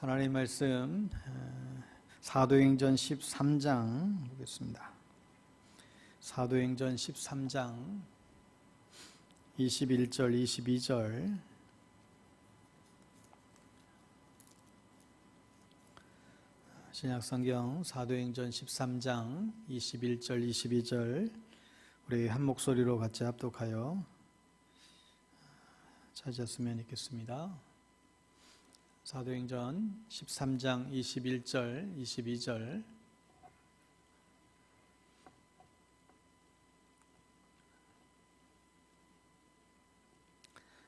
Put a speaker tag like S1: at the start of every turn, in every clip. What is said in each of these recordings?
S1: 하나님 말씀 사도행전 13장 보겠습니다. 사도행전 13장 21절 22절 신약성경 사도행전 13장 21절 22절 우리 한 목소리로 같이 합독하여 찾았으면 있겠습니다. 사도행전 13장 21절 22절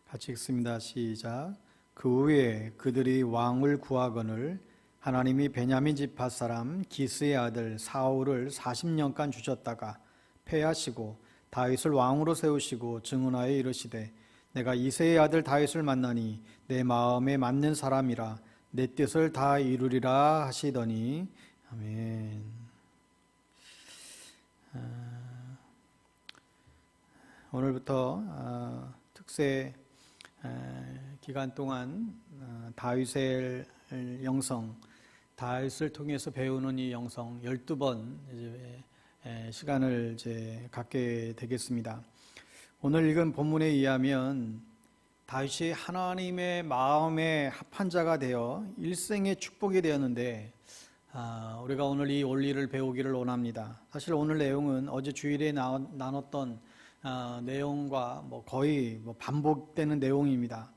S1: 같이 읽습니다. 시작. 그 후에 그들이 왕을 구하거늘 하나님이 베냐민 지파 사람 기스의 아들 사울을 40년간 주셨다가 패하시고 다윗을 왕으로 세우시고 증언하여 이르시되 내가 이새의 아들 다윗을 만나니 내 마음에 맞는 사람이라 내 뜻을 다 이루리라 하시더니 아멘. 오늘부터 특세 기간 동안 다윗의 영성, 다윗을 통해서 배우는 이 영성 12번 시간을 갖게 되겠습니다. 오늘 읽은 본문에 의하면 다윗이 하나님의 마음에 합한 자가 되어 일생의 축복이 되었는데 우리가 오늘 이 원리를 배우기를 원합니다. 사실 오늘 내용은 어제 주일에 나눴던 내용과 거의 반복되는 내용입니다.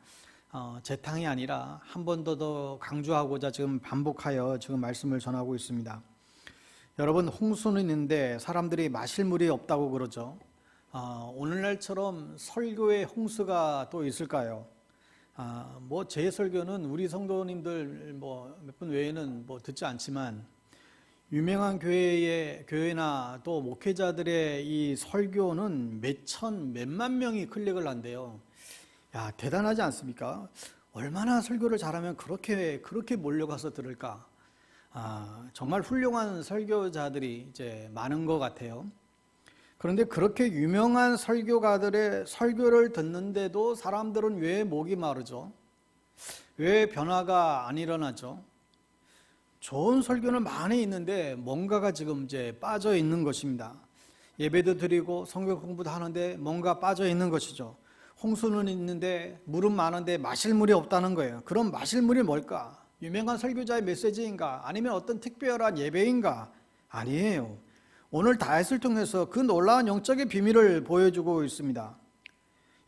S1: 재탕이 아니라 한 번 더 강조하고자 지금 반복하여 지금 말씀을 전하고 있습니다. 여러분, 홍수는 있는데 사람들이 마실 물이 없다고 그러죠. 오늘날처럼 설교에 홍수가 또 있을까요? 제 설교는 우리 성도님들 몇 분 외에는 듣지 않지만 유명한 교회나 또 목회자들의 이 설교는 몇만 명이 클릭을 한대요. 야, 대단하지 않습니까? 얼마나 설교를 잘하면 그렇게 몰려가서 들을까? 정말 훌륭한 설교자들이 많은 것 같아요. 그런데 그렇게 유명한 설교가들의 설교를 듣는데도 사람들은 왜 목이 마르죠? 왜 변화가 안 일어나죠? 좋은 설교는 많이 있는데 뭔가가 지금 빠져 있는 것입니다. 예배도 드리고 성경 공부도 하는데 뭔가 빠져 있는 것이죠. 홍수는 있는데 물은 많은데 마실 물이 없다는 거예요. 그럼 마실 물이 뭘까? 유명한 설교자의 메시지인가? 아니면 어떤 특별한 예배인가? 아니에요. 오늘 다윗을 통해서 그 놀라운 영적인 비밀을 보여주고 있습니다.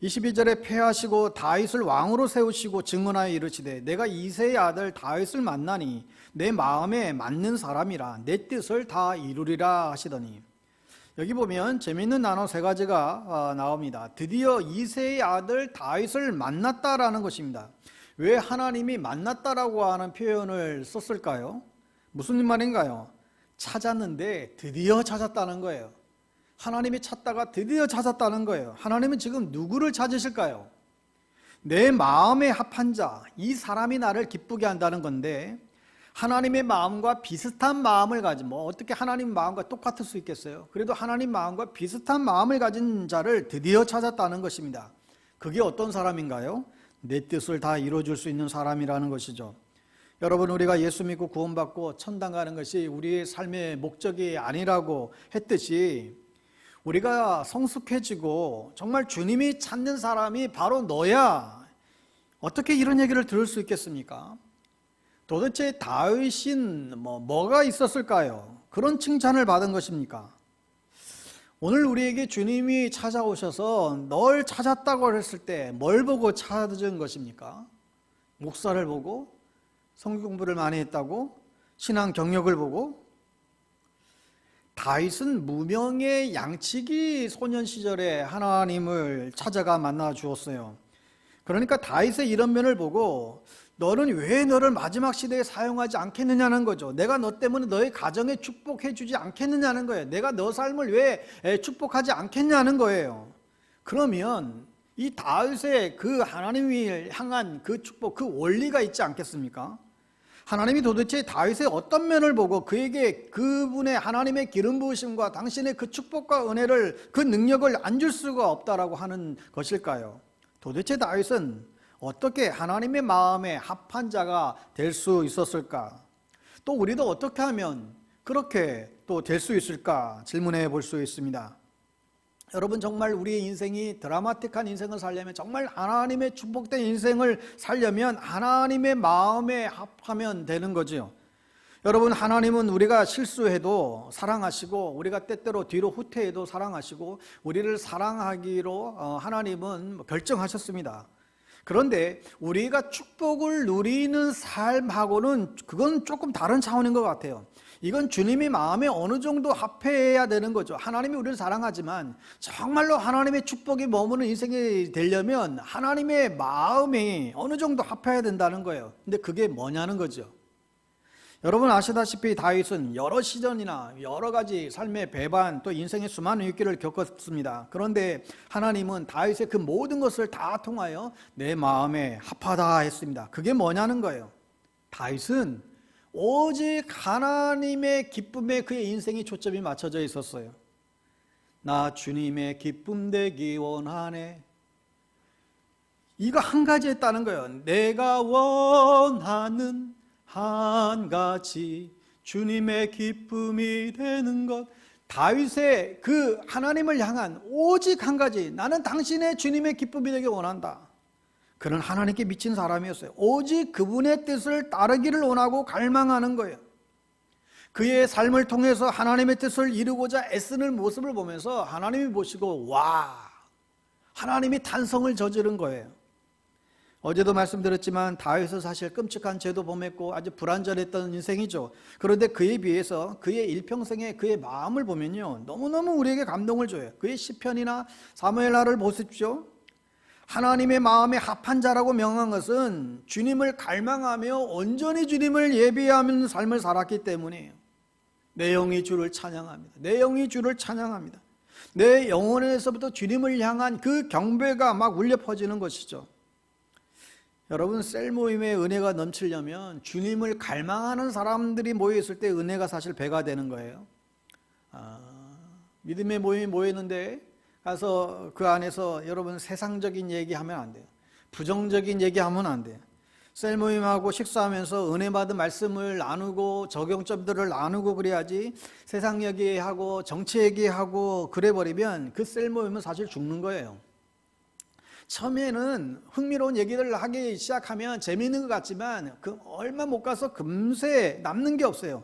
S1: 22절에 패하시고 다윗을 왕으로 세우시고 증언하여 이르시되 내가 이새의 아들 다윗을 만나니 내 마음에 맞는 사람이라 내 뜻을 다 이루리라 하시더니 여기 보면 재미있는 단어 세 가지가 나옵니다. 드디어 이새의 아들 다윗을 만났다라는 것입니다. 왜 하나님이 만났다라고 하는 표현을 썼을까요? 무슨 말인가요? 찾았는데 드디어 찾았다는 거예요. 하나님이 찾다가 드디어 찾았다는 거예요. 하나님은 지금 누구를 찾으실까요? 내 마음에 합한 자, 이 사람이 나를 기쁘게 한다는 건데 하나님의 마음과 비슷한 마음을 가진 어떻게 하나님 마음과 똑같을 수 있겠어요? 그래도 하나님 마음과 비슷한 마음을 가진 자를 드디어 찾았다는 것입니다. 그게 어떤 사람인가요? 내 뜻을 다 이루어줄 수 있는 사람이라는 것이죠. 여러분, 우리가 예수 믿고 구원받고 천당 가는 것이 우리의 삶의 목적이 아니라고 했듯이 우리가 성숙해지고 정말 주님이 찾는 사람이 바로 너야. 어떻게 이런 얘기를 들을 수 있겠습니까? 도대체 다윗은 뭐가 있었을까요? 그런 칭찬을 받은 것입니까? 오늘 우리에게 주님이 찾아오셔서 널 찾았다고 했을 때 뭘 보고 찾은 것입니까? 목사를 보고? 성경 공부를 많이 했다고? 신앙 경력을 보고? 다윗은 무명의 양치기 소년 시절에 하나님을 찾아가 만나 주었어요. 그러니까 다윗의 이런 면을 보고 너는 왜 너를 마지막 시대에 사용하지 않겠느냐는 거죠. 내가 너 때문에 너의 가정에 축복해 주지 않겠느냐는 거예요. 내가 너 삶을 왜 축복하지 않겠냐는 거예요. 그러면 이 다윗의 그 하나님을 향한 그 축복, 그 원리가 있지 않겠습니까? 하나님이 도대체 다윗의 어떤 면을 보고 그에게 그분의 하나님의 기름 부으심과 당신의 그 축복과 은혜를, 그 능력을 안 줄 수가 없다라고 하는 것일까요? 도대체 다윗은 어떻게 하나님의 마음에 합한 자가 될 수 있었을까? 또 우리도 어떻게 하면 그렇게 또 될 수 있을까 질문해 볼 수 있습니다. 여러분, 정말 우리의 인생이 드라마틱한 인생을 살려면, 정말 하나님의 축복된 인생을 살려면 하나님의 마음에 합하면 되는 거죠. 여러분, 하나님은 우리가 실수해도 사랑하시고, 우리가 때때로 뒤로 후퇴해도 사랑하시고, 우리를 사랑하기로 하나님은 결정하셨습니다. 그런데 우리가 축복을 누리는 삶하고는 그건 조금 다른 차원인 것 같아요. 이건 주님의 마음에 어느 정도 합해야 되는 거죠. 하나님이 우리를 사랑하지만 정말로 하나님의 축복이 머무는 인생이 되려면 하나님의 마음이 어느 정도 합해야 된다는 거예요. 근데 그게 뭐냐는 거죠. 여러분 아시다시피 다윗은 여러 시전이나 여러 가지 삶의 배반, 또 인생의 수많은 위기를 겪었습니다. 그런데 하나님은 다윗의 그 모든 것을 다 통하여 내 마음에 합하다 했습니다. 그게 뭐냐는 거예요. 다윗은 오직 하나님의 기쁨에 그의 인생이 초점이 맞춰져 있었어요. 나 주님의 기쁨 되기 원하네. 이거 한 가지 했다는 거예요. 내가 원하는 한 가지 주님의 기쁨이 되는 것. 다윗의 그 하나님을 향한 오직 한 가지, 나는 당신의 주님의 기쁨이 되기 원한다. 그는 하나님께 미친 사람이었어요. 오직 그분의 뜻을 따르기를 원하고 갈망하는 거예요. 그의 삶을 통해서 하나님의 뜻을 이루고자 애쓰는 모습을 보면서 하나님이 보시고 와, 하나님이 탄성을 저지른 거예요. 어제도 말씀드렸지만 다윗은 사실 끔찍한 죄도 범했고 아주 불완전했던 인생이죠. 그런데 그에 비해서 그의 일평생의 그의 마음을 보면요, 너무너무 우리에게 감동을 줘요. 그의 시편이나 사무엘하를 보십시오. 하나님의 마음에 합한 자라고 명한 것은 주님을 갈망하며 온전히 주님을 예비하는 삶을 살았기 때문이에요. 내 영이 주를 찬양합니다. 내 영이 주를 찬양합니다. 내 영혼에서부터 주님을 향한 그 경배가 막 울려 퍼지는 것이죠. 여러분, 셀 모임에 은혜가 넘치려면 주님을 갈망하는 사람들이 모여있을 때 은혜가 사실 배가 되는 거예요. 믿음의 모임이 모였는데 가서 그 안에서 여러분 세상적인 얘기하면 안 돼요. 부정적인 얘기하면 안 돼요. 셀 모임하고 식사하면서 은혜 받은 말씀을 나누고 적용점들을 나누고 그래야지, 세상 얘기하고 정치 얘기하고 그래 버리면 그 셀 모임은 사실 죽는 거예요. 처음에는 흥미로운 얘기를 하기 시작하면 재미있는 것 같지만 그 얼마 못 가서 금세 남는 게 없어요.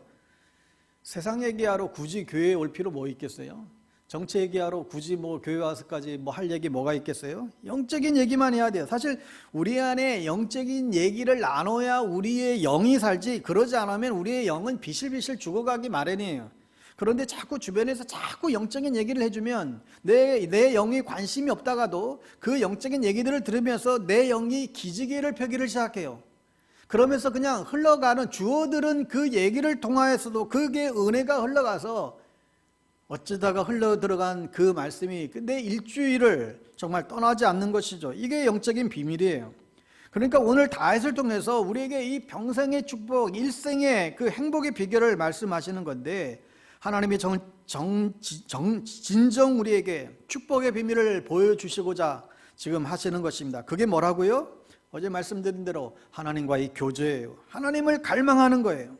S1: 세상 얘기하러 굳이 교회에 올 필요 뭐 있겠어요? 정치 얘기하러 굳이 뭐 교회 와서까지 뭐 할 얘기 뭐가 있겠어요? 영적인 얘기만 해야 돼요. 사실 우리 안에 영적인 얘기를 나눠야 우리의 영이 살지, 그러지 않으면 우리의 영은 비실비실 죽어가기 마련이에요. 그런데 자꾸 주변에서 자꾸 영적인 얘기를 해주면 내 영이 관심이 없다가도 그 영적인 얘기들을 들으면서 내 영이 기지개를 펴기를 시작해요. 그러면서 그냥 흘러가는, 주어들은 그 얘기를 통하여서도 그게 은혜가 흘러가서 어쩌다가 흘러 들어간 그 말씀이 내 일주일을 정말 떠나지 않는 것이죠. 이게 영적인 비밀이에요. 그러니까 오늘 다윗을 통해서 우리에게 이 평생의 축복, 일생의 그 행복의 비결을 말씀하시는 건데, 하나님이 진정 우리에게 축복의 비밀을 보여주시고자 지금 하시는 것입니다. 그게 뭐라고요? 어제 말씀드린 대로 하나님과의 교제예요. 하나님을 갈망하는 거예요.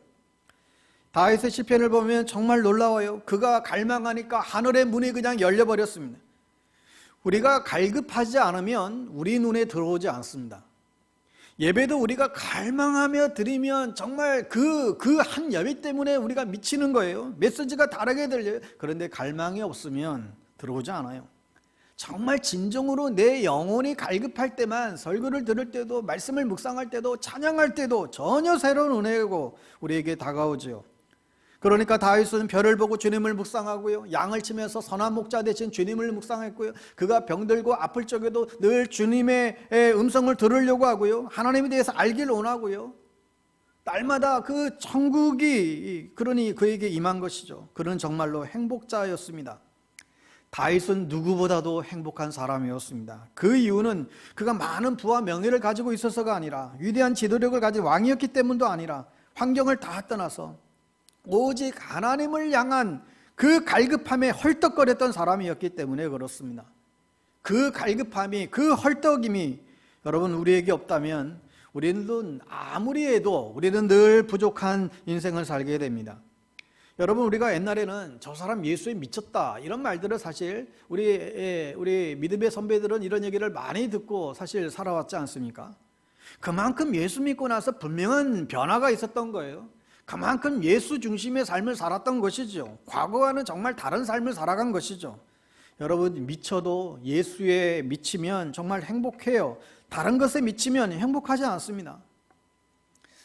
S1: 다윗의 시편을 보면 정말 놀라워요. 그가 갈망하니까 하늘의 문이 그냥 열려버렸습니다. 우리가 갈급하지 않으면 우리 눈에 들어오지 않습니다. 예배도 우리가 갈망하며 드리면 정말 그 한 예배 때문에 우리가 미치는 거예요. 메시지가 다르게 들려요. 그런데 갈망이 없으면 들어오지 않아요. 정말 진정으로 내 영혼이 갈급할 때만, 설교를 들을 때도, 말씀을 묵상할 때도, 찬양할 때도 전혀 새로운 은혜고 우리에게 다가오죠. 그러니까 다윗은 별을 보고 주님을 묵상하고요, 양을 치면서 선한 목자 대신 주님을 묵상했고요, 그가 병들고 아플 적에도 늘 주님의 음성을 들으려고 하고요, 하나님에 대해서 알기를 원하고요, 날마다 그 천국이 그러니 그에게 임한 것이죠. 그는 정말로 행복자였습니다. 다윗은 누구보다도 행복한 사람이었습니다. 그 이유는 그가 많은 부와 명예를 가지고 있어서가 아니라, 위대한 지도력을 가진 왕이었기 때문도 아니라, 환경을 다 떠나서 오직 하나님을 향한 그 갈급함에 헐떡거렸던 사람이었기 때문에 그렇습니다. 그 갈급함이, 그 헐떡임이 여러분, 우리에게 없다면 우리는 아무리 해도 우리는 늘 부족한 인생을 살게 됩니다. 여러분, 우리가 옛날에는 저 사람 예수에 미쳤다 이런 말들을 사실 우리 믿음의 선배들은 이런 얘기를 많이 듣고 사실 살아왔지 않습니까? 그만큼 예수 믿고 나서 분명한 변화가 있었던 거예요. 그만큼 예수 중심의 삶을 살았던 것이죠. 과거와는 정말 다른 삶을 살아간 것이죠. 여러분, 미쳐도 예수에 미치면 정말 행복해요. 다른 것에 미치면 행복하지 않습니다.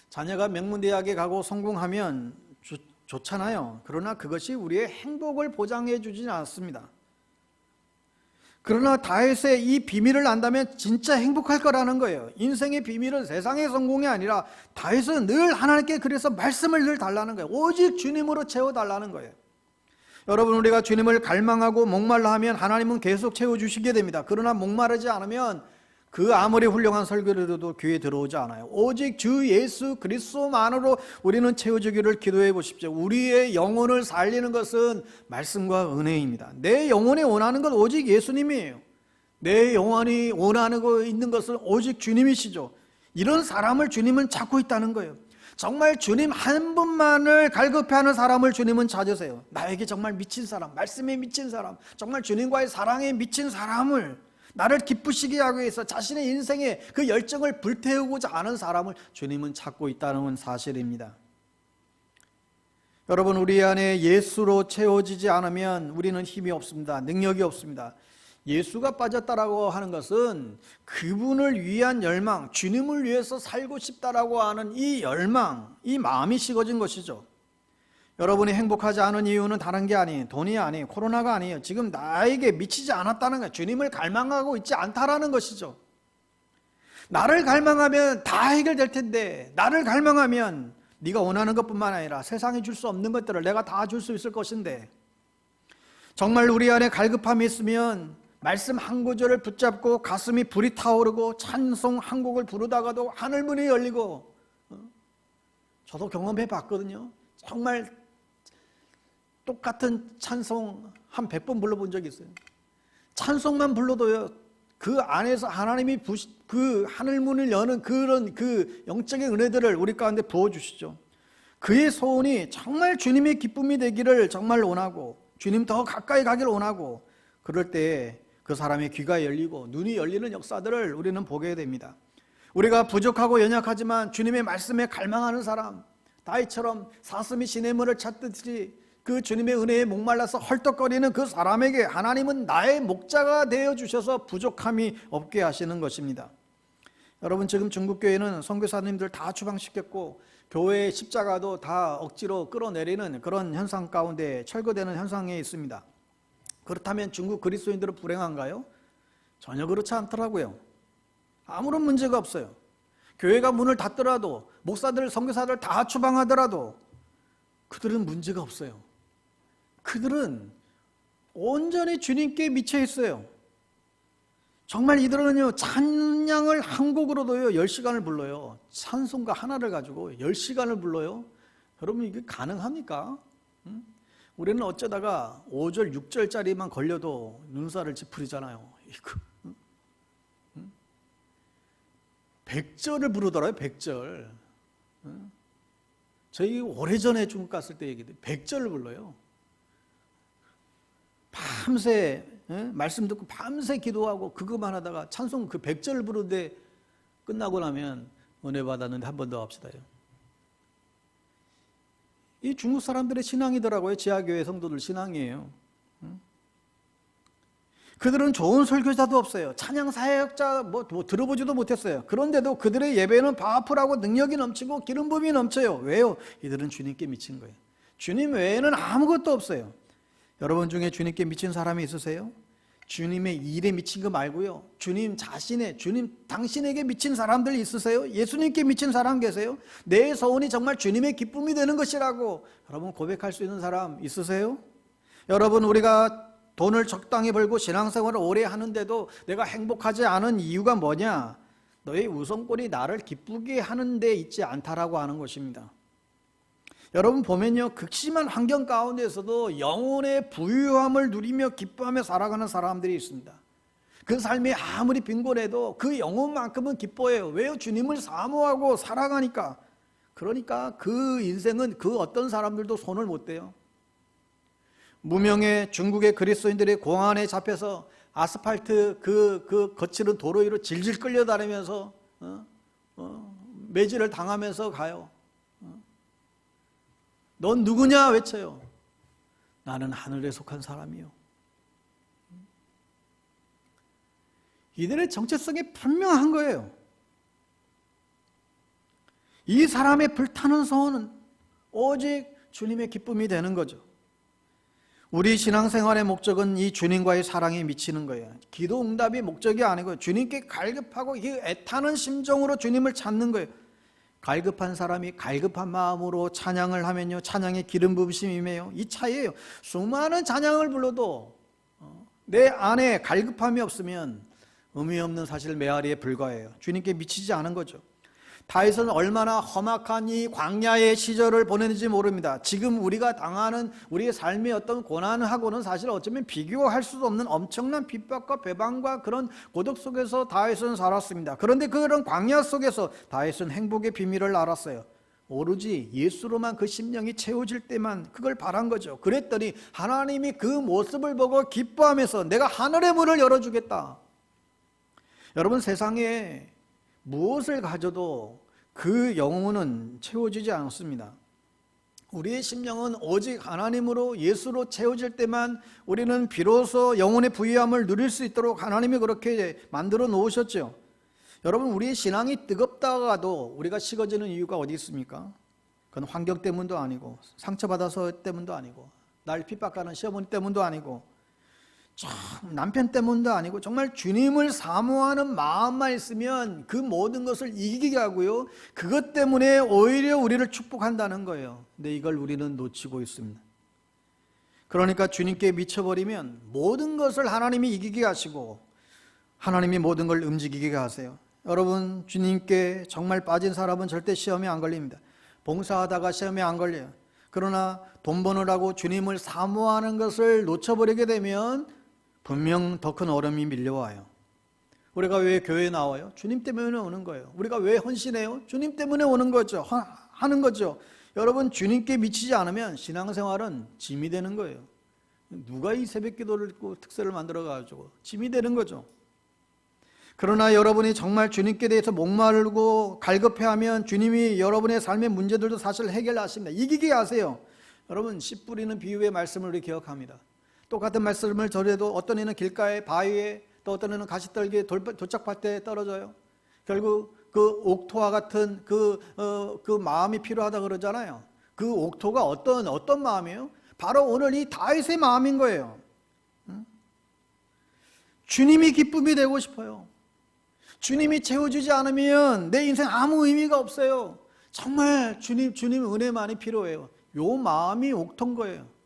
S1: 자녀가 명문대학에 가고 성공하면 좋잖아요. 그러나 그것이 우리의 행복을 보장해 주지는 않습니다. 그러나 다윗의 이 비밀을 안다면 진짜 행복할 거라는 거예요. 인생의 비밀은 세상의 성공이 아니라 다윗은 늘 하나님께 그래서 말씀을 늘 달라는 거예요. 오직 주님으로 채워달라는 거예요. 여러분, 우리가 주님을 갈망하고 목말라 하면 하나님은 계속 채워주시게 됩니다. 그러나 목마르지 않으면 그 아무리 훌륭한 설교를 해도 귀에 들어오지 않아요. 오직 주 예수 그리스도만으로 우리는 채워주기를 기도해 보십시오. 우리의 영혼을 살리는 것은 말씀과 은혜입니다. 내 영혼이 원하는 건 오직 예수님이에요. 내 영혼이 원하는 거 있는 것은 오직 주님이시죠. 이런 사람을 주님은 찾고 있다는 거예요. 정말 주님 한 분만을 갈급해하는 사람을 주님은 찾으세요. 나에게 정말 미친 사람, 말씀에 미친 사람, 정말 주님과의 사랑에 미친 사람을, 나를 기쁘시게 하기 위해서 자신의 인생에 그 열정을 불태우고자 하는 사람을 주님은 찾고 있다는 사실입니다. 여러분, 우리 안에 예수로 채워지지 않으면 우리는 힘이 없습니다. 능력이 없습니다. 예수가 빠졌다라고 하는 것은 그분을 위한 열망, 주님을 위해서 살고 싶다라고 하는 이 열망, 이 마음이 식어진 것이죠. 여러분이 행복하지 않은 이유는 다른 게 아니에요. 돈이 아니에요. 코로나가 아니에요. 지금 나에게 미치지 않았다는 거예요. 주님을 갈망하고 있지 않다라는 것이죠. 나를 갈망하면 다 해결될 텐데, 나를 갈망하면 네가 원하는 것뿐만 아니라 세상에 줄 수 없는 것들을 내가 다 줄 수 있을 것인데, 정말 우리 안에 갈급함이 있으면 말씀 한 구절을 붙잡고 가슴이 불이 타오르고 찬송 한 곡을 부르다가도 하늘문이 열리고, 저도 경험해 봤거든요. 정말 똑같은 찬송 한 100번 불러본 적이 있어요. 찬송만 불러도요, 그 안에서 하나님이 그 하늘문을 여는 그런 그 영적인 은혜들을 우리 가운데 부어주시죠. 그의 소원이 정말 주님의 기쁨이 되기를 정말 원하고, 주님 더 가까이 가기를 원하고, 그럴 때 그 사람의 귀가 열리고 눈이 열리는 역사들을 우리는 보게 됩니다. 우리가 부족하고 연약하지만 주님의 말씀에 갈망하는 사람, 다윗처럼 사슴이 시냇물을 찾듯이 그 주님의 은혜에 목말라서 헐떡거리는 그 사람에게 하나님은 나의 목자가 되어주셔서 부족함이 없게 하시는 것입니다. 여러분, 지금 중국교회는 선교사님들 다 추방시켰고 교회의 십자가도 다 억지로 끌어내리는 그런 현상 가운데 철거되는 현상에 있습니다. 그렇다면 중국 그리스도인들은 불행한가요? 전혀 그렇지 않더라고요. 아무런 문제가 없어요. 교회가 문을 닫더라도, 목사들, 선교사들 다 추방하더라도 그들은 문제가 없어요. 그들은 온전히 주님께 미쳐 있어요. 정말 이들은요, 찬양을 한 곡으로도요 10시간을 불러요. 찬송가 하나를 가지고 10시간을 불러요. 여러분, 이게 가능합니까? 우리는 어쩌다가 5절, 6절짜리만 걸려도 눈살을 찌푸리잖아요. 이거 100절을 부르더라고요. 100절. 저희 오래전에 중국 갔을 때 얘기해요. 100절을 불러요. 밤새 말씀 듣고 밤새 기도하고 그거만 하다가 찬송 그 100절을 부르는데 끝나고 나면 은혜 받았는데 한 번 더 합시다요. 이 중국 사람들의 신앙이더라고요. 지하교회 성도들 신앙이에요. 그들은 좋은 설교자도 없어요. 찬양 사역자 뭐 들어보지도 못했어요. 그런데도 그들의 예배는 파워풀하고 능력이 넘치고 기름 부음이 넘쳐요. 왜요? 이들은 주님께 미친 거예요. 주님 외에는 아무것도 없어요. 여러분 중에 주님께 미친 사람이 있으세요? 주님의 일에 미친 거 말고요, 주님 자신의, 주님 당신에게 미친 사람들 있으세요? 예수님께 미친 사람 계세요? 내 소원이 정말 주님의 기쁨이 되는 것이라고 여러분 고백할 수 있는 사람 있으세요? 여러분, 우리가 돈을 적당히 벌고 신앙생활을 오래 하는데도 내가 행복하지 않은 이유가 뭐냐? 너의 우선권이 나를 기쁘게 하는 데 있지 않다라고 하는 것입니다. 여러분 보면요, 극심한 환경 가운데서도 영혼의 부유함을 누리며 기뻐하며 살아가는 사람들이 있습니다. 그 삶이 아무리 빈곤해도 그 영혼만큼은 기뻐해요. 왜요? 주님을 사모하고 사랑하니까. 그러니까 그 인생은 그 어떤 사람들도 손을 못 대요. 무명의 중국의 그리스도인들이 공안에 잡혀서 아스팔트 그 거칠은 도로 위로 질질 끌려다니면서 매질을 당하면서 가요. 넌 누구냐 외쳐요. 나는 하늘에 속한 사람이요. 이들의 정체성이 분명한 거예요. 이 사람의 불타는 소원은 오직 주님의 기쁨이 되는 거죠. 우리 신앙생활의 목적은 이 주님과의 사랑에 미치는 거예요. 기도 응답이 목적이 아니고 주님께 갈급하고 이 애타는 심정으로 주님을 찾는 거예요. 갈급한 사람이 갈급한 마음으로 찬양을 하면요, 찬양의 기름 부으심이 임해요. 이 차이예요. 수많은 찬양을 불러도 내 안에 갈급함이 없으면 의미 없는 사실 메아리에 불과해요. 주님께 미치지 않은 거죠. 다윗은 얼마나 험악한 이 광야의 시절을 보냈는지 모릅니다. 지금 우리가 당하는 우리의 삶의 어떤 고난하고는 사실 어쩌면 비교할 수도 없는 엄청난 핍박과 배반과 그런 고독 속에서 다윗은 살았습니다. 그런데 그런 광야 속에서 다윗은 행복의 비밀을 알았어요. 오로지 예수로만 그 심령이 채워질 때만 그걸 바란 거죠. 그랬더니 하나님이 그 모습을 보고 기뻐하면서 내가 하늘의 문을 열어주겠다. 여러분, 세상에 무엇을 가져도 그 영혼은 채워지지 않습니다. 우리의 심령은 오직 하나님으로 예수로 채워질 때만 우리는 비로소 영혼의 부유함을 누릴 수 있도록 하나님이 그렇게 만들어 놓으셨죠. 여러분, 우리의 신앙이 뜨겁다가도 우리가 식어지는 이유가 어디 있습니까? 그건 환경 때문도 아니고 상처받아서 때문도 아니고 날 핍박하는 시어머니 때문도 아니고 남편 때문도 아니고 정말 주님을 사모하는 마음만 있으면 그 모든 것을 이기게 하고요, 그것 때문에 오히려 우리를 축복한다는 거예요. 근데 이걸 우리는 놓치고 있습니다. 그러니까 주님께 미쳐버리면 모든 것을 하나님이 이기게 하시고 하나님이 모든 걸 움직이게 하세요. 여러분, 주님께 정말 빠진 사람은 절대 시험에 안 걸립니다. 봉사하다가 시험에 안 걸려요. 그러나 돈 버느라고 주님을 사모하는 것을 놓쳐버리게 되면 분명 더 큰 어려움이 밀려와요. 우리가 왜 교회에 나와요? 주님 때문에 오는 거예요. 우리가 왜 헌신해요? 주님 때문에 오는 거죠. 하는 거죠. 여러분, 주님께 미치지 않으면 신앙생활은 짐이 되는 거예요. 누가 이 새벽 기도를 읽고 특세를 만들어가지고 짐이 되는 거죠. 그러나 여러분이 정말 주님께 대해서 목마르고 갈급해하면 주님이 여러분의 삶의 문제들도 사실 해결하십니다. 이기게 하세요. 여러분, 씨 뿌리는 비유의 말씀을 우리 기억합니다. 똑같은 말씀을 전해도 어떤 이는 길가에 바위에, 또 어떤 이는 가시떨기에 도착밭에 떨어져요. 결국 그 옥토와 같은 그 마음이 필요하다 그러잖아요. 그 옥토가 어떤 마음이에요? 바로 오늘 이 다윗의 마음인 거예요. 주님이 기쁨이 되고 싶어요. 주님이 채워주지 않으면 내 인생 아무 의미가 없어요. 정말 주님 은혜만이 필요해요. 요 마음이 옥토인 거예요.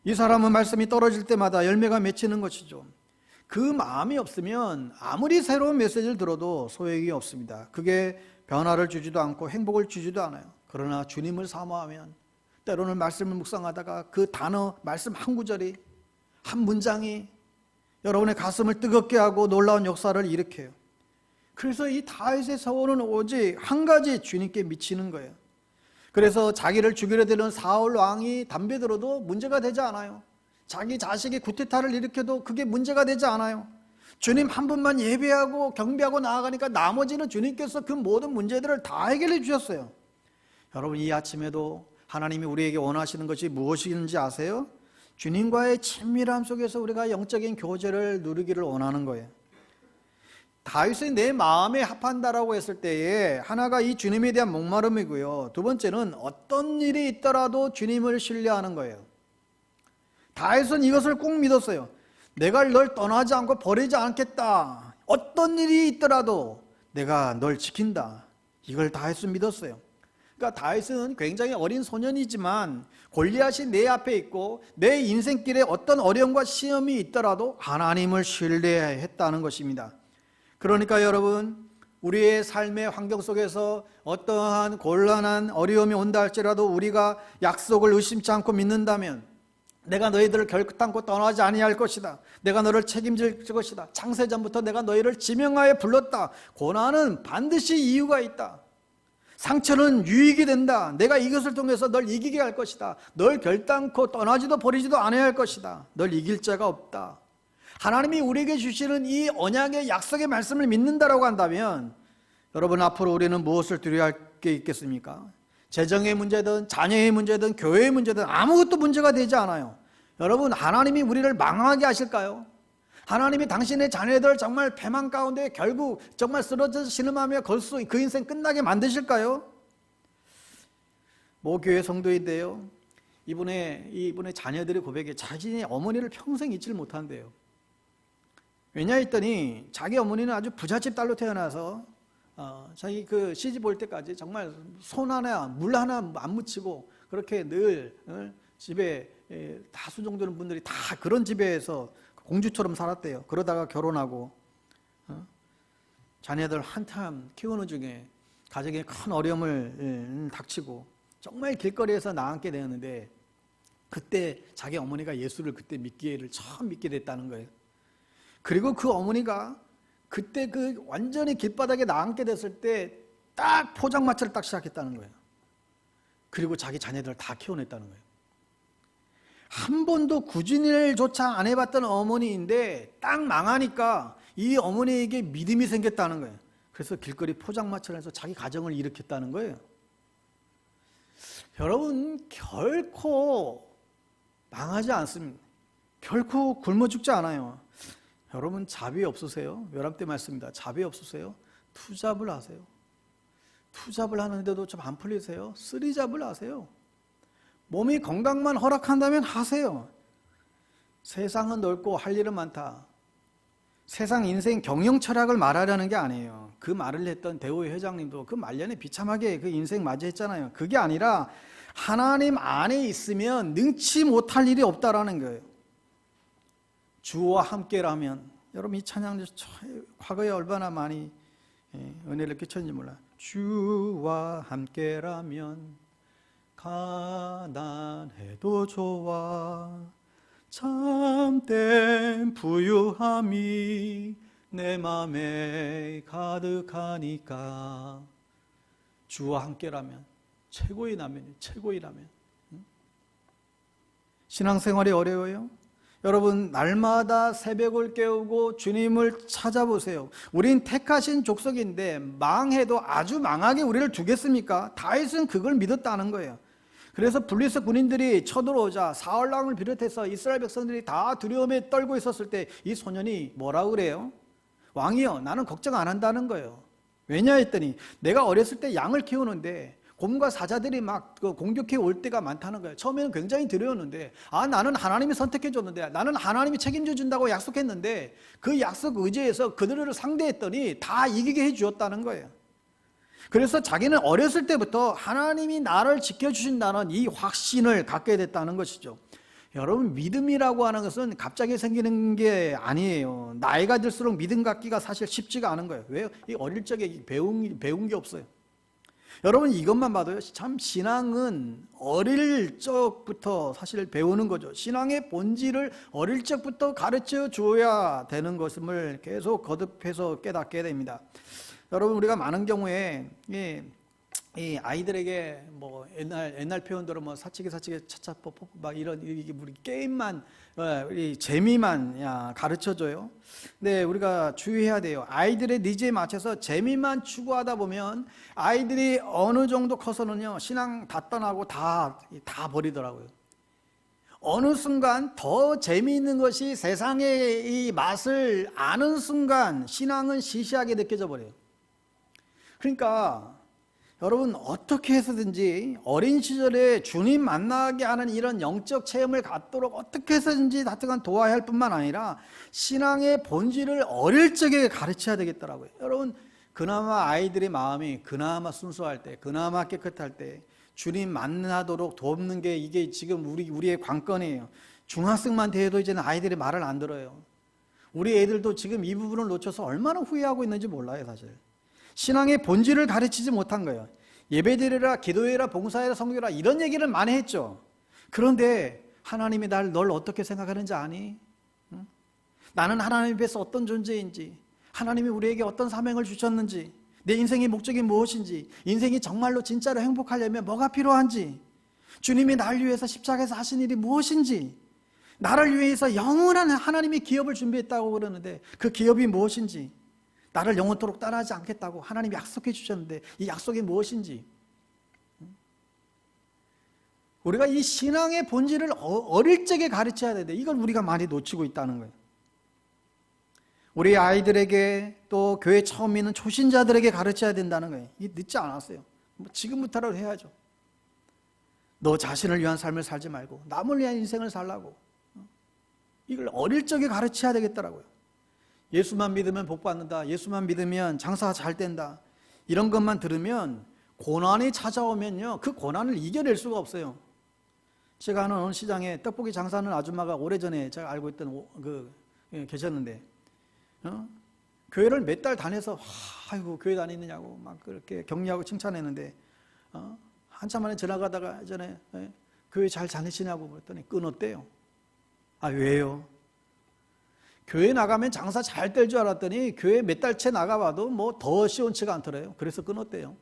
S1: 이 사람은 말씀이 떨어질 때마다 열매가 맺히는 것이죠. 그 마음이 없으면 아무리 새로운 메시지를 들어도 소용이 없습니다. 그게 변화를 주지도 않고 행복을 주지도 않아요. 그러나 주님을 사모하면 때로는 말씀을 묵상하다가 그 단어, 말씀 한 구절이, 한 문장이 여러분의 가슴을 뜨겁게 하고 놀라운 역사를 일으켜요. 그래서 이 다윗의 소원은 오직 한 가지, 주님께 미치는 거예요. 그래서 자기를 죽이려 드는 사울 왕이 담배 들어도 문제가 되지 않아요. 자기 자식이 구테타를 일으켜도 그게 문제가 되지 않아요. 주님 한 분만 예배하고 경배하고 나아가니까 나머지는 주님께서 그 모든 문제들을 다 해결해 주셨어요. 여러분, 이 아침에도 하나님이 우리에게 원하시는 것이 무엇인지 아세요? 주님과의 친밀함 속에서 우리가 영적인 교제를 누리기를 원하는 거예요. 다윗이 내 마음에 합한다라고 했을 때에 하나가 이 주님에 대한 목마름이고요, 두 번째는 어떤 일이 있더라도 주님을 신뢰하는 거예요. 다윗은 이것을 꼭 믿었어요. 내가 널 떠나지 않고 버리지 않겠다. 어떤 일이 있더라도 내가 널 지킨다. 이걸 다윗은 믿었어요. 그러니까 다윗은 굉장히 어린 소년이지만 골리앗이 내 앞에 있고 내 인생길에 어떤 어려움과 시험이 있더라도 하나님을 신뢰했다는 것입니다. 그러니까 여러분, 우리의 삶의 환경 속에서 어떠한 곤란한 어려움이 온다 할지라도 우리가 약속을 의심치 않고 믿는다면, 내가 너희들을 결단코 떠나지 아니할 것이다. 내가 너를 책임질 것이다. 창세전부터 내가 너희를 지명하여 불렀다. 고난은 반드시 이유가 있다. 상처는 유익이 된다. 내가 이것을 통해서 널 이기게 할 것이다. 널 결단코 떠나지도 버리지도 않아야 할 것이다. 널 이길 자가 없다. 하나님이 우리에게 주시는 이 언약의 약속의 말씀을 믿는다라고 한다면 여러분, 앞으로 우리는 무엇을 두려워할 게 있겠습니까? 재정의 문제든 자녀의 문제든 교회의 문제든 아무것도 문제가 되지 않아요. 여러분, 하나님이 우리를 망하게 하실까요? 하나님이 당신의 자녀들 정말 배만 가운데 결국 정말 쓰러져 신음하며 그 인생 끝나게 만드실까요? 모 교회 성도인데요, 이분의 자녀들의 고백에 자신의 어머니를 평생 잊지를 못한대요. 왜냐 했더니 자기 어머니는 아주 부잣집 딸로 태어나서 자기 그 시집 올 때까지 정말 손 하나 물 하나 안 묻히고 그렇게 늘 집에 다수 정도는 분들이 다 그런 집에서 공주처럼 살았대요. 그러다가 결혼하고 자녀들 한참 키우는 중에 가정에 큰 어려움을 닥치고 정말 길거리에서 나앉게 되었는데, 그때 자기 어머니가 예수를 그때 처음 믿게 됐다는 거예요. 그리고 그 어머니가 그때 그 완전히 길바닥에 나앉게 됐을 때 딱 포장마차를 딱 시작했다는 거예요. 그리고 자기 자녀들을 다 키워냈다는 거예요. 한 번도 구진일조차 안 해봤던 어머니인데 딱 망하니까 이 어머니에게 믿음이 생겼다는 거예요. 그래서 길거리 포장마차를 해서 자기 가정을 일으켰다는 거예요. 여러분, 결코 망하지 않습니다. 결코 굶어 죽지 않아요. 여러분, 자비 없으세요? 멸합 때 말씀입니다. 자비 없으세요? 투잡을 하세요. 투잡을 하는데도 좀 안 풀리세요? 쓰리잡을 하세요. 몸이 건강만 허락한다면 하세요. 세상은 넓고 할 일은 많다. 세상 인생 경영 철학을 말하려는 게 아니에요. 그 말을 했던 대우회 회장님도 그 말년에 비참하게 그 인생 맞이했잖아요. 그게 아니라 하나님 안에 있으면 능치 못할 일이 없다라는 거예요. 주와 함께라면, 여러분 이 찬양 과거에 얼마나 많이 은혜를 끼쳤는지 몰라요. 주와 함께라면 가난해도 좋아, 참된 부유함이 내 맘에 가득하니까. 주와 함께라면 최고의 라면이에요. 최고의 라면. 신앙생활이 어려워요? 여러분, 날마다 새벽을 깨우고 주님을 찾아보세요. 우린 택하신 족속인데 망해도 아주 망하게 우리를 두겠습니까? 다윗은 그걸 믿었다는 거예요. 그래서 블리스 군인들이 쳐들어오자 사울왕을 비롯해서 이스라엘 백성들이 다 두려움에 떨고 있었을 때 이 소년이 뭐라고 그래요? 왕이여, 나는 걱정 안 한다는 거예요. 왜냐 했더니 내가 어렸을 때 양을 키우는데 곰과 사자들이 막 공격해 올 때가 많다는 거예요. 처음에는 굉장히 두려웠는데, 나는 하나님이 선택해 줬는데, 나는 하나님이 책임져 준다고 약속했는데 그 약속 의지에서 그들을 상대했더니 다 이기게 해 주었다는 거예요. 그래서 자기는 어렸을 때부터 하나님이 나를 지켜주신다는 이 확신을 갖게 됐다는 것이죠. 여러분, 믿음이라고 하는 것은 갑자기 생기는 게 아니에요. 나이가 들수록 믿음 갖기가 사실 쉽지가 않은 거예요. 왜요? 이 어릴 적에 배운 게 없어요. 여러분, 이것만 봐도요, 참 신앙은 어릴 적부터 사실 배우는 거죠. 신앙의 본질을 어릴 적부터 가르쳐 줘야 되는 것임을 계속 거듭해서 깨닫게 됩니다. 여러분, 우리가 많은 경우에 이 아이들에게 뭐 옛날 표현대로 뭐 사치기 차차뽀뽀 막 이런 우리 게임만 이 재미만 가르쳐줘요. 근데 우리가 주의해야 돼요. 아이들의 니즈에 맞춰서 재미만 추구하다 보면 아이들이 어느 정도 커서는요, 신앙 다 떠나고 다 버리더라고요. 어느 순간 더 재미있는 것이 세상의 이 맛을 아는 순간 신앙은 시시하게 느껴져 버려요. 그러니까 여러분, 어떻게 해서든지 어린 시절에 주님 만나게 하는 이런 영적 체험을 갖도록 어떻게 해서든지 하여간 도와야 할 뿐만 아니라 신앙의 본질을 어릴 적에 가르쳐야 되겠더라고요. 여러분, 그나마 아이들의 마음이 그나마 순수할 때, 그나마 깨끗할 때 주님 만나도록 돕는 게 이게 지금 우리의 관건이에요. 중학생만 돼도 이제는 아이들이 말을 안 들어요. 우리 애들도 지금 이 부분을 놓쳐서 얼마나 후회하고 있는지 몰라요, 사실. 신앙의 본질을 가르치지 못한 거예요. 예배드리라, 기도해라, 봉사해라, 성교라 이런 얘기를 많이 했죠. 그런데 하나님이 널 어떻게 생각하는지 아니? 응? 나는 하나님 앞에서 어떤 존재인지, 하나님이 우리에게 어떤 사명을 주셨는지, 내 인생의 목적이 무엇인지, 인생이 정말로 진짜로 행복하려면 뭐가 필요한지, 주님이 날 위해서 십자가에서 하신 일이 무엇인지, 나를 위해서 영원한 하나님의 기업을 준비했다고 그러는데 그 기업이 무엇인지, 나를 영원토록 따라하지 않겠다고 하나님이 약속해 주셨는데 이 약속이 무엇인지, 우리가 이 신앙의 본질을 어릴 적에 가르쳐야 되는데 이걸 우리가 많이 놓치고 있다는 거예요. 우리 아이들에게 또 교회 처음 있는 초신자들에게 가르쳐야 된다는 거예요. 이게 늦지 않았어요. 지금부터라도 해야죠. 너 자신을 위한 삶을 살지 말고 남을 위한 인생을 살라고. 이걸 어릴 적에 가르쳐야 되겠더라고요. 예수만 믿으면 복 받는다. 예수만 믿으면 장사가 잘 된다. 이런 것만 들으면 고난이 찾아오면요, 그 고난을 이겨낼 수가 없어요. 제가 아는 어느 시장에 떡볶이 장사하는 아줌마가 오래전에 제가 알고 있던 계셨는데, 교회를 몇 달 다녀서 아이고 교회 다니느냐고 막 그렇게 격려하고 칭찬했는데, 한참 만에 지나가다가 전에 교회 잘 다니시냐고 그랬더니 끊었대요. 아, 왜요? 교회 나가면 장사 잘 될 줄 알았더니 교회 몇 달째 나가봐도 뭐 더 시원치가 않더래요. 그래서 끊었대요.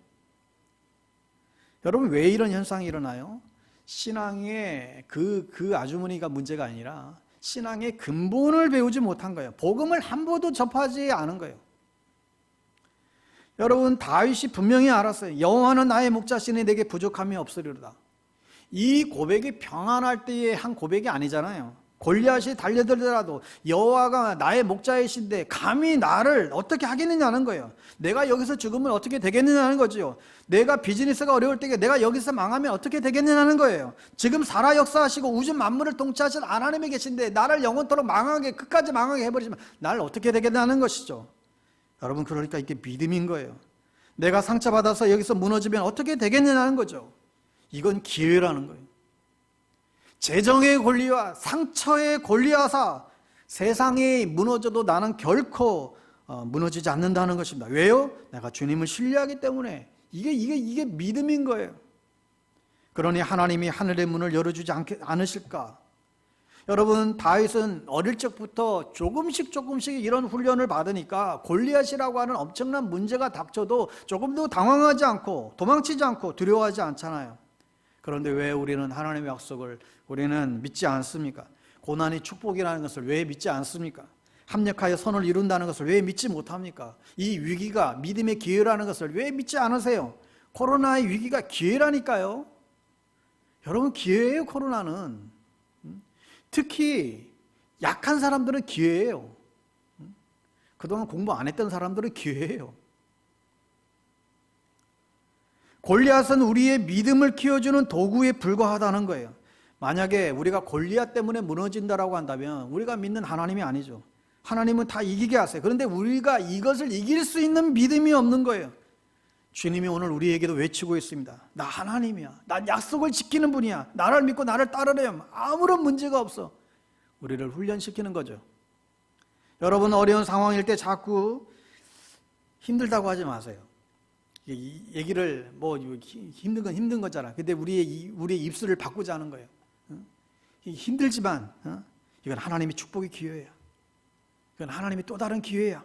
S1: 여러분, 왜 이런 현상이 일어나요? 신앙의 그 아주머니가 문제가 아니라 신앙의 근본을 배우지 못한 거예요. 복음을 한 번도 접하지 않은 거예요. 여러분, 다윗이 분명히 알았어요. 여호와는 나의 목자시니 내게 부족함이 없으리로다. 이 고백이 평안할 때의 한 고백이 아니잖아요. 골리앗이 달려들더라도 여호와가 나의 목자이신데 감히 나를 어떻게 하겠느냐는 거예요. 내가 여기서 죽으면 어떻게 되겠느냐는 거죠. 내가 비즈니스가 어려울 때 내가 여기서 망하면 어떻게 되겠느냐는 거예요. 지금 살아 역사하시고 우주 만물을 통치하신 하나님이 계신데 나를 영원토록 망하게, 끝까지 망하게 해버리시면 나를 어떻게 되겠냐는 것이죠. 여러분, 그러니까 이게 믿음인 거예요. 내가 상처받아서 여기서 무너지면 어떻게 되겠느냐는 거죠. 이건 기회라는 거예요. 재정의 권리와 상처의 권리하사 세상이 무너져도 나는 결코 무너지지 않는다는 것입니다. 왜요? 내가 주님을 신뢰하기 때문에. 이게 믿음인 거예요. 그러니 하나님이 하늘의 문을 열어주지 않으실까? 여러분, 다윗은 어릴 적부터 조금씩 이런 훈련을 받으니까 골리앗이라고 하는 엄청난 문제가 닥쳐도 조금도 당황하지 않고 도망치지 않고 두려워하지 않잖아요. 그런데 왜 우리는 하나님의 약속을 우리는 믿지 않습니까? 고난이 축복이라는 것을 왜 믿지 않습니까? 합력하여 선을 이룬다는 것을 왜 믿지 못합니까? 이 위기가 믿음의 기회라는 것을 왜 믿지 않으세요? 코로나의 위기가 기회라니까요. 여러분, 기회예요. 코로나는. 특히 약한 사람들은 기회예요. 그동안 공부 안 했던 사람들은 기회예요. 골리앗은 우리의 믿음을 키워주는 도구에 불과하다는 거예요. 만약에 우리가 골리앗 때문에 무너진다라고 한다면 우리가 믿는 하나님이 아니죠. 하나님은 다 이기게 하세요. 그런데 우리가 이것을 이길 수 있는 믿음이 없는 거예요. 주님이 오늘 우리에게도 외치고 있습니다. 나 하나님이야. 난 약속을 지키는 분이야. 나를 믿고 나를 따르려면 아무런 문제가 없어. 우리를 훈련시키는 거죠. 여러분, 어려운 상황일 때 자꾸 힘들다고 하지 마세요. 이 얘기를 뭐 힘든 건 힘든 거잖아. 근데 우리의 입술을 바꾸자는 거예요. 힘들지만 이건 하나님의 축복의 기회야. 이건 하나님의 또 다른 기회야.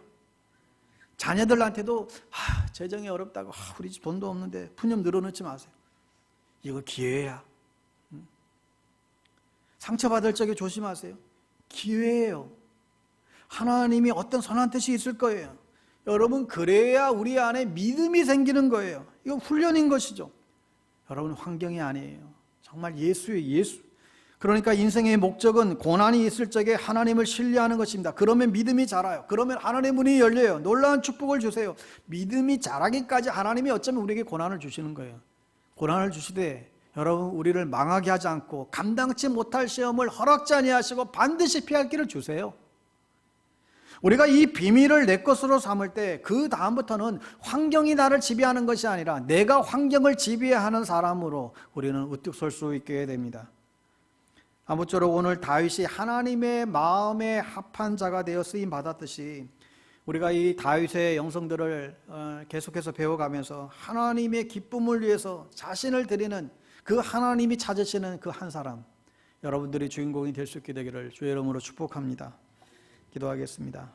S1: 자녀들한테도 재정이 어렵다고 우리 집 돈도 없는데 푸념 늘어놓지 마세요. 이거 기회야. 상처받을 적에 조심하세요. 기회예요. 하나님이 어떤 선한 뜻이 있을 거예요. 여러분, 그래야 우리 안에 믿음이 생기는 거예요. 이건 훈련인 것이죠. 여러분, 환경이 아니에요. 정말 예수예요. 예수. 그러니까 인생의 목적은 고난이 있을 적에 하나님을 신뢰하는 것입니다. 그러면 믿음이 자라요. 그러면 하나님의 문이 열려요. 놀라운 축복을 주세요. 믿음이 자라기까지 하나님이 어쩌면 우리에게 고난을 주시는 거예요. 고난을 주시되 여러분, 우리를 망하게 하지 않고 감당치 못할 시험을 허락지 아니하시고 반드시 피할 길을 주세요. 우리가 이 비밀을 내 것으로 삼을 때 그 다음부터는 환경이 나를 지배하는 것이 아니라 내가 환경을 지배하는 사람으로 우리는 우뚝 설 수 있게 됩니다. 아무쪼록 오늘 다윗이 하나님의 마음에 합한 자가 되어 쓰임 받았듯이 우리가 이 다윗의 영성들을 계속해서 배워가면서 하나님의 기쁨을 위해서 자신을 드리는 그 하나님이 찾으시는 그 한 사람, 여러분들이 주인공이 될 수 있게 되기를 주의 이름으로 축복합니다. 기도하겠습니다.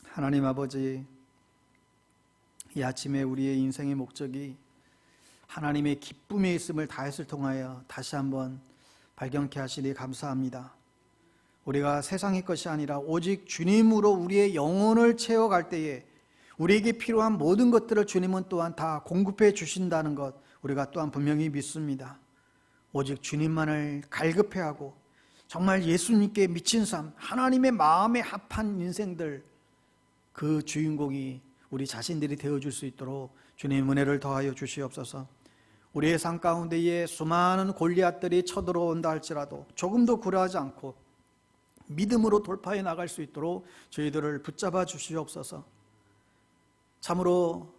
S1: 하나님 아버지, 이 아침에 우리의 인생의 목적이 하나님의 기쁨에 있음을 다윗을 통하여 다시 한번 발견케 하시니 감사합니다. 우리가 세상의 것이 아니라 오직 주님으로 우리의 영혼을 채워갈 때에 우리에게 필요한 모든 것들을 주님은 또한 다 공급해 주신다는 것 우리가 또한 분명히 믿습니다. 오직 주님만을 갈급해하고 정말 예수님께 미친 삶, 하나님의 마음에 합한 인생들, 그 주인공이 우리 자신들이 되어줄 수 있도록 주님의 은혜를 더하여 주시옵소서. 우리의 삶 가운데에 수많은 골리앗들이 쳐들어온다 할지라도 조금도 굴하지 않고 믿음으로 돌파해 나갈 수 있도록 저희들을 붙잡아 주시옵소서. 참으로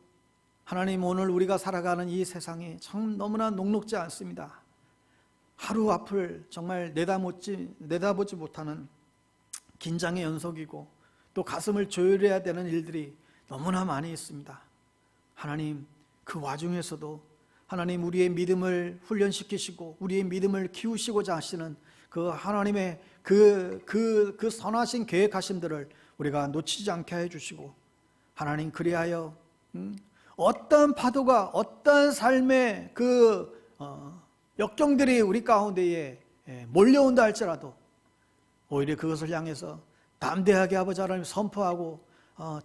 S1: 하나님, 오늘 우리가 살아가는 이 세상이 참 너무나 녹록지 않습니다. 하루 앞을 정말 내다보지 못하는 긴장의 연속이고 또 가슴을 조여야 되는 일들이 너무나 많이 있습니다. 하나님, 그 와중에서도 하나님 우리의 믿음을 훈련시키시고 우리의 믿음을 키우시고자 하시는 그 하나님의 그 선하신 계획하심들을 우리가 놓치지 않게 해주시고, 하나님 그리하여 어떤 파도가 어떤 삶의 역경들이 우리 가운데에 몰려온다 할지라도 오히려 그것을 향해서 담대하게 아버지 하나님 선포하고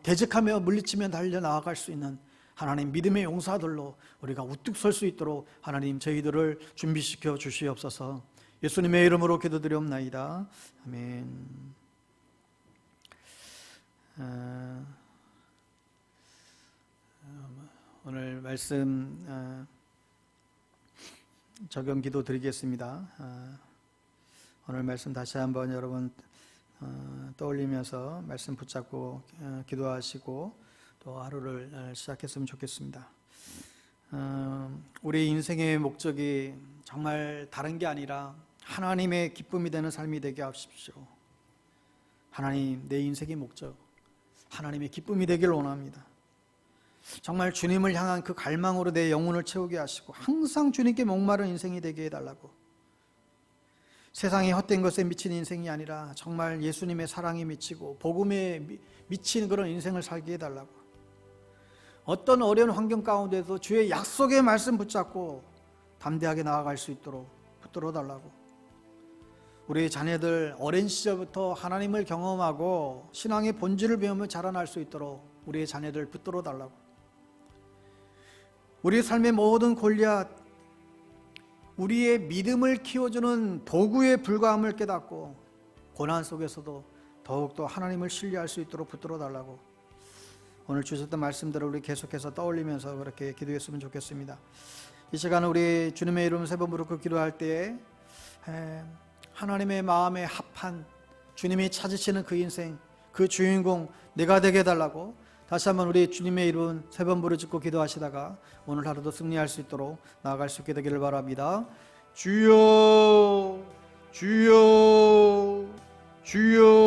S1: 대적하며 물리치며 달려나아갈 수 있는 하나님 믿음의 용사들로 우리가 우뚝 설 수 있도록 하나님 저희들을 준비시켜 주시옵소서. 예수님의 이름으로 기도드리옵나이다. 아멘. 오늘 말씀 적용 기도 드리겠습니다. 오늘 말씀 다시 한번 여러분 떠올리면서 말씀 붙잡고 기도하시고 또 하루를 시작했으면 좋겠습니다. 우리 인생의 목적이 정말 다른 게 아니라 하나님의 기쁨이 되는 삶이 되게 하십시오. 하나님, 내 인생의 목적 하나님의 기쁨이 되기를 원합니다. 정말 주님을 향한 그 갈망으로 내 영혼을 채우게 하시고 항상 주님께 목마른 인생이 되게 해달라고, 세상의 헛된 것에 미친 인생이 아니라 정말 예수님의 사랑에 미치고 복음에 미친 그런 인생을 살게 해달라고, 어떤 어려운 환경 가운데도 주의 약속의 말씀 붙잡고 담대하게 나아갈 수 있도록 붙들어 달라고, 우리 자녀들 어린 시절부터 하나님을 경험하고 신앙의 본질을 배우며 자라날 수 있도록 우리의 자녀들 붙들어 달라고, 우리의 삶의 모든 골리앗, 우리의 믿음을 키워주는 도구에 불과함을 깨닫고 고난 속에서도 더욱더 하나님을 신뢰할 수 있도록 붙들어 달라고, 오늘 주셨던 말씀들을 우리 계속해서 떠올리면서 그렇게 기도했으면 좋겠습니다. 이 시간은 우리 주님의 이름 세 번 부르고 기도할 때에 하나님의 마음에 합한 주님이 찾으시는 그 인생, 그 주인공 내가 되게 해달라고 다시 한번 우리 주님의 이름 세 번 부르짖고 기도하시다가 오늘 하루도 승리할 수 있도록 나아갈 수 있게 되기를 바랍니다. 주여, 주여, 주여.